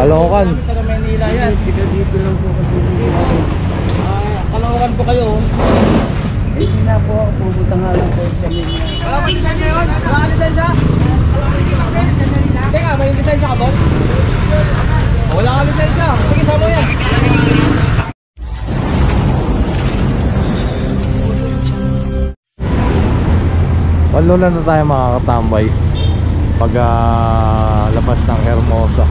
Caloocan. Taga Manila yan. Dito lang po kasi. Caloocan po kayo. Hindi na po ako. Pupunta nga lang po sa Manila. Wala ko lisensya yun? Wala ka lisensya? Teka, may lisensya ka, boss? Wala ka lisensya. Sige, sama yan. Walo na tayo makakatambay pag labas ng Hermosa.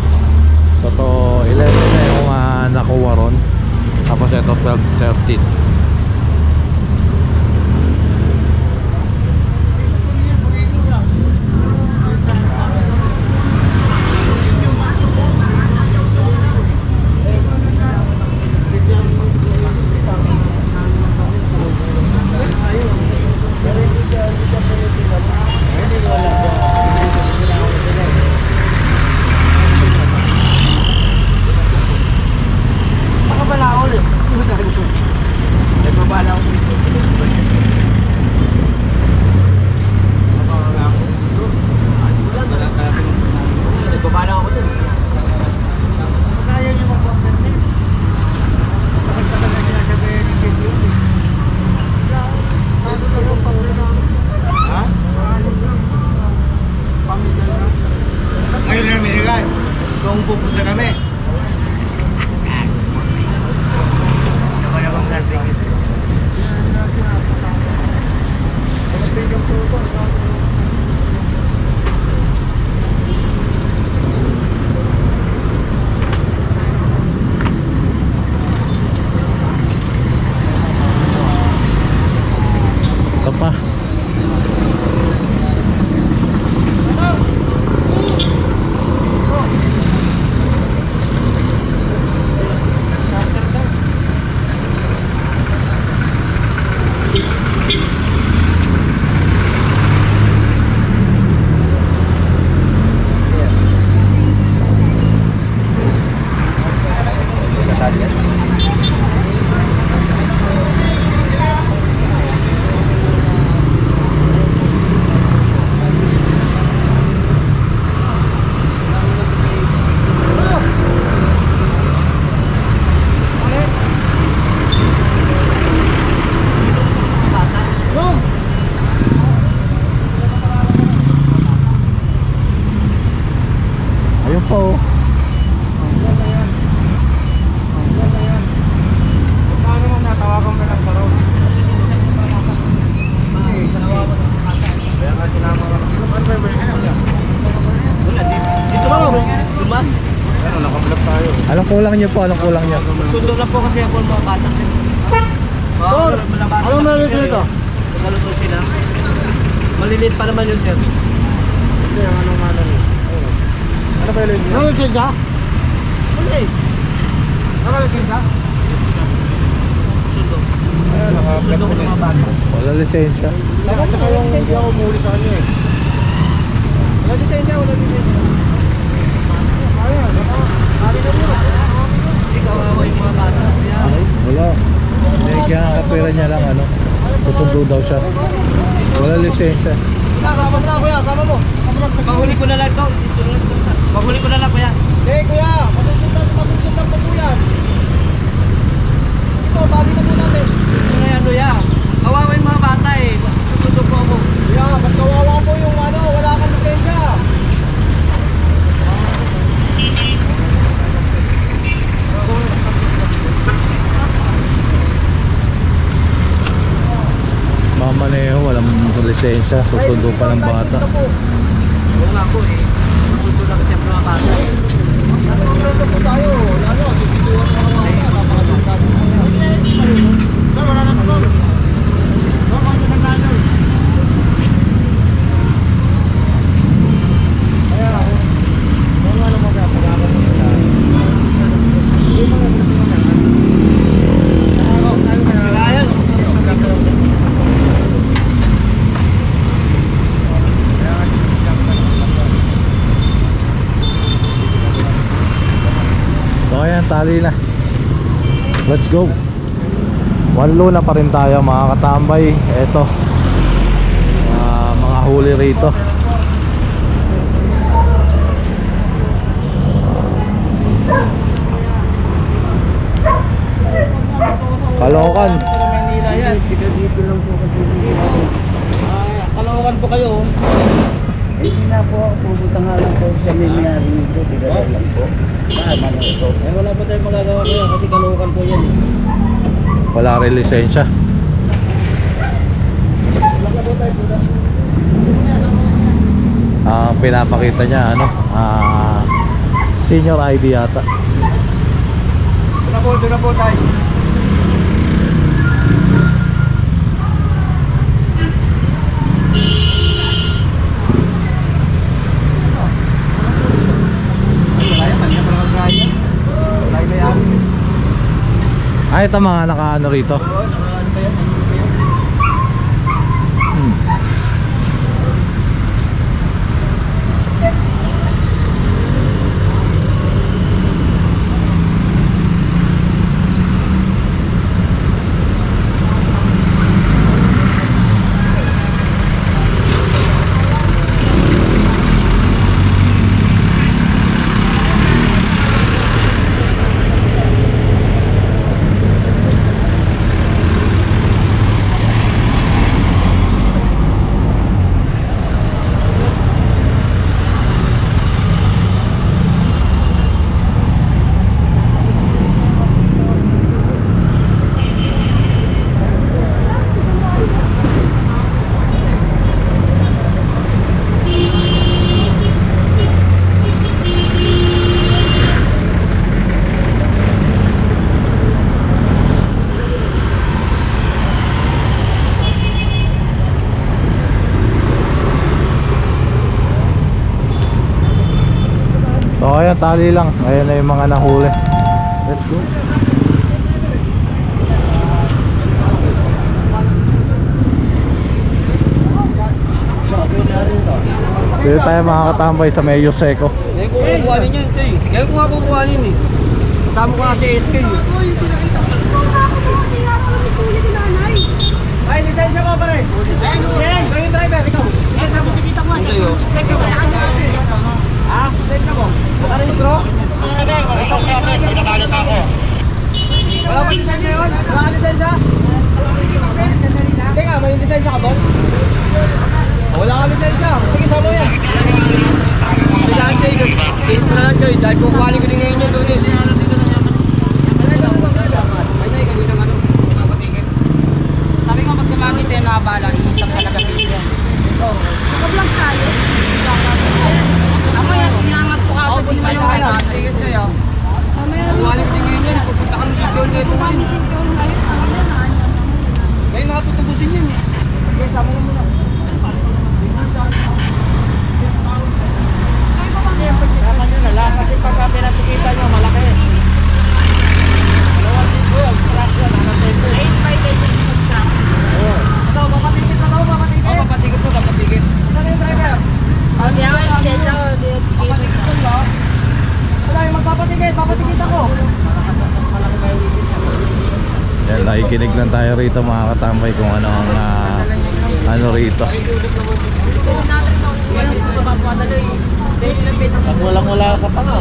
Totoo, 11 na yung nakuha ron. Tapos ito 12:13. Anong kulang nyo po? Anong kulang nyo? Sundo na po kasi ako mga bata. Anong meron dito? Nagaluto sila. Maliliit pa naman yun, sir. Hindi, anong malan yun? Ano ba yun? Anong lisensya? Hindi. Anong lisensya? Sundo. Sundo ko mga bata. Wala lisensya. Dapat na kayong hindi ako muli sa kanya eh. Wala lisensya, wala lisensya. Ayan, hari na mo. Ikaw awa yung mga bata. Wala. Kaya kapera niya lang ano. Susundo daw siya. Wala lisensya. Sama mo na kuya, sama mo. Mahuli ko na lang to. Mahuli ko na lang kuya. Eh kuya, masusundan po po yan. Ito, bali na po natin. Ito na yan kuya. Kawawa yung mga bata eh. Susundo po ako. Kuya, mas kawawa po yung ano, wala kang lisensya. Mamaneho, walang lisensya. Susundo pa ng bata. Oo nga po eh. Susundo lang kasi mga bata eh. Nagpapalito po tayo. Lalo, titituan mo ng mga bata. Napakadang wala na po. Tali na. Let's go. Walo na pa rin tayo mga katambay. Eto mga huli rito. Caloocan. Sa Manila yan. Dito lang po kasi. Caloocan po kayo. Hindi na po ako, pupunta nga lang po sa may-ari nito, tiga lang po. Wala pa tayong magagawa kaya kasi Caloocan po yan eh. Wala rin lisensya. Pinapakita niya ano, senior ID yata. Doon na po tayo. Ay, ito mga nakaano rito. So ayan, tali lang. Ayan na yung mga nahuli. Let's go. Dito tayo makakatambay sa Meyo Seco. Ngayon ko kukuhanin yan, Tay. Ngayon ko nga kukuhanin eh. Kasama ko nga si SK eh. Ay, lisensya ko pare. Ay, driver, ikaw. Ito yun. Ah, lisensya mo. Nakarehistro? Wala pa lisensya yun? Wala ka lisensya? Teka, may lisensya ka, boss? Wala ka lisensya. Sige, sama yan. Kailangan Jay, dito na lang Jay. Dahil kukuhanin ko din ngayon yung Lunes. Sabi ko magkamagit eh, nakabala, iisang talaga siya. Oo. Nakablog tayo. Ako yan, inangat po Ako kagad po naman yung alam. Sige, Jay ah. Kukuhanin ko din ngayon yan. Pupunta ka ng Sigol nito ngayon. Ngayon nakatutubusin yun eh. Okay, sama mo muna. Sama nyo na lang kasi pagka pinapikita nyo malaki. Dalawang dito yung traction, hanggang dito. 8 by 10 yung truck. Ito, papatigit na ako, papatigit. Oo, papatigit po, papatigit. Saan yung driver? Ang yaman, lisensya ko. Papatigit ko ba? Wala yung magpapatigit, papatigit ako. Yan, nakikinig lang tayo rito mga katambay kung ano ang ano rito. Pag walang-wala ka pa nga.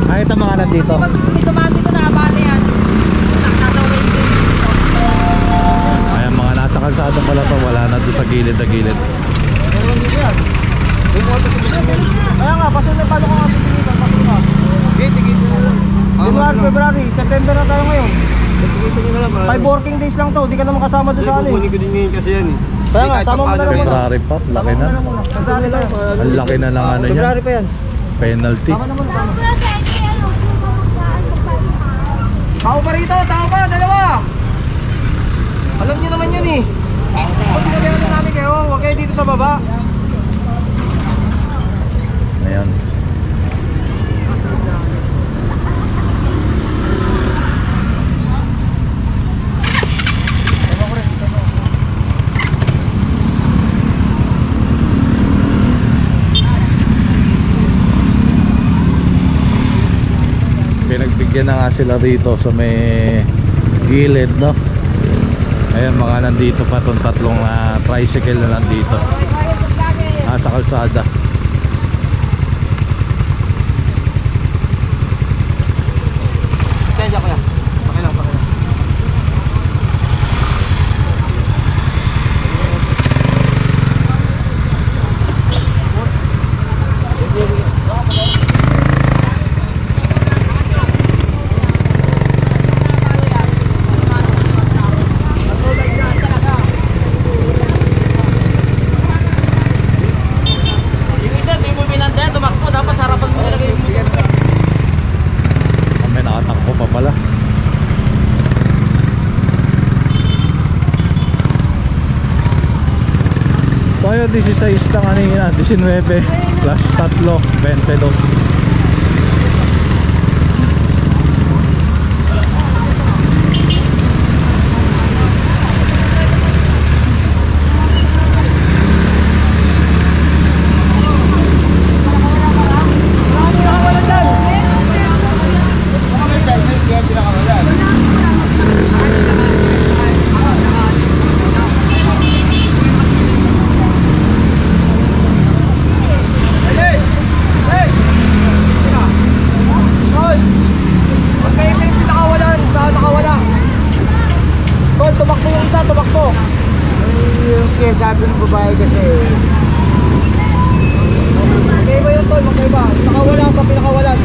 Ay, ito mga nandito. Pag tumati ko na abate yan. Nasa waiting dito. Ayan, mga nasa kalsada pala to. Wala na doon sa gilid na gilid. Kaya nga, paso na paano ko nga titigil, paso na. Tigil na lang. January, February, September na tayo ngayon. Tigil na lang. 5 working days lang to, di ka naman kasama doon sa ano eh. Kukunin ko din ngayon kasi yan eh. Kaya nga, sama mo na lang muna. February pa, laki na. February lang. Ang laki na ng ano niya. February pa yan. Penalty. Tao pa rito, tao pa, dalawa. Alam niyo naman yun eh. Pag sinabihan na namin kayo, huwag kayo dito sa baba. Ayan. Pinagbigyan na nga sila rito sa may gilid, no? Ayan, mga nandito pa itong tatlong tricycle na nandito sa kalsada. 16 lang kanina, 19 plus 3, 22. Sabi ng babae kasi magkaiba yun tol, magkaiba. Nakawala sa pinakawalan.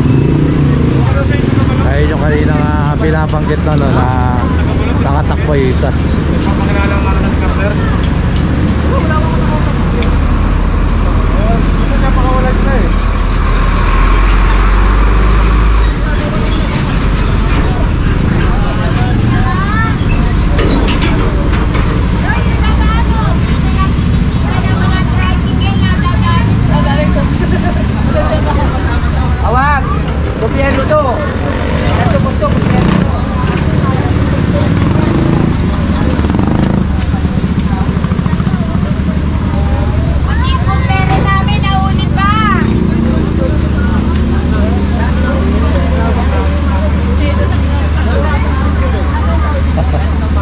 Ayun yung kanina nga pinabanggit na no, na nakatakbo yung isa. Awag! Gobyerno to! Ito po to, gobyerno to. Ang pera namin, nahuli pa!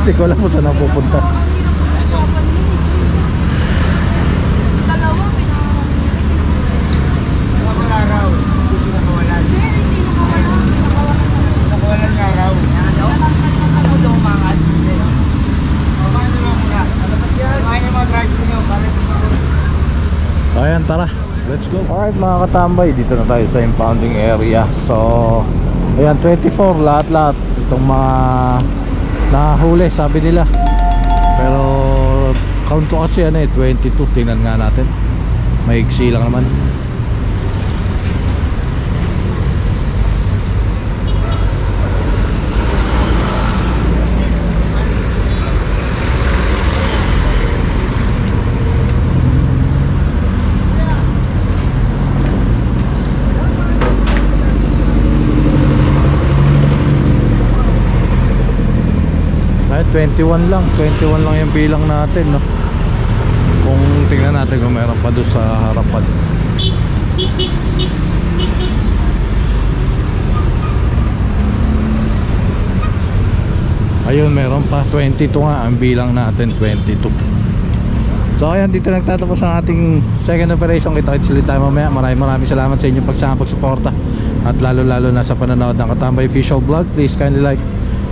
Hindi ko alam kung saan ako pupunta. So ayan, tara, let's go. Alright mga katambay, dito na tayo sa impounding area. So ayan, 24 lahat-lahat itong mga nahuli sabi nila. Pero count ko kasi 22. Tingnan nga natin, maigsi lang naman. Ay, 21 lang yung bilang natin, no? Kung tingnan natin kung meron pa doon sa harapan. Ayun, meron pa 22 nga ang bilang natin, 22. So ayan, dito nagtatapos ang ating second operation. Kita-kits ulit tayo mamaya. Maraming salamat sa inyong pagsama, pagsuporta, at lalo na sa panonood ng Katambay Official Vlog. Please kindly like,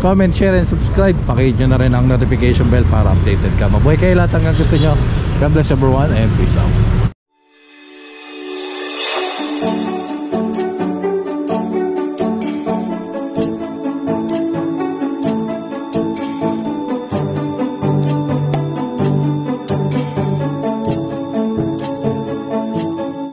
comment, share, and subscribe. Pakihit nyo na rin ang notification bell para updated ka. Mabuhay kayo lahat hanggang gusto nyo. God bless everyone and peace out.